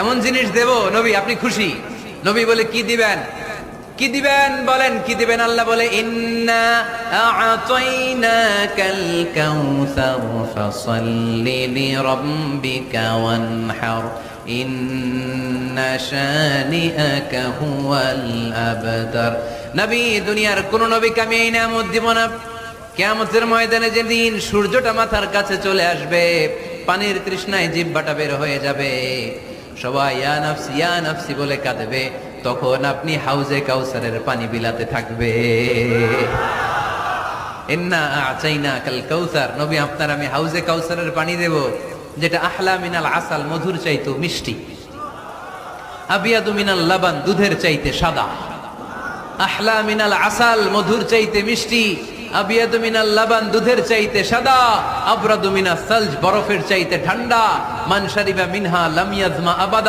এমন জিনিস দেব নবী আপনি খুশি। নবী বলে কি দিবেন, কি দিবেন বলেন, কি দিবেন? আল্লাহ বলে ইন্না আ'তাইনাকাল কাউসার ফাসাল্লি লিরাব্বিকা ওয়ানহার ইন্না শানিআকা হুয়াল আবতার। নবী, দুনিয়ার কোন নবীকে আমি এই নিয়ামত দিব না। কিয়ামতের ময়দানে যেদিন সূর্যটা মাথার কাছে চলে আসবে, পানির তৃষ্ণায় জিহ্বাটা বের হয়ে যাবে, সবাই ইয়া নাফসি ইয়া নাফসি বলে কাঁদবে, তখন আপনি হাউজে কাউসারের পানি বিলাতে থাকবে। ইন্না আ'তাইনাকাল কাউসার, নবী আপনার আমি হাউজে কাউসারের পানি দেব, যেটা আহলা মিনাল আসাল, মধুর চাইতে মিষ্টি, আবিয়াদু মিনাল লাবান, দুধের চাইতে সাদা। আহলা মিনাল আসাল, মধুর চাইতে মিষ্টি, আবিয়াদু মিনাল লাবান, দুধের চাইতে সাদা, আবরাদু মিনাস সালজ, বরফের চাইতে ঠান্ডা। মান শারিবা মিনহা লাম ইয়াজমা আবাদা।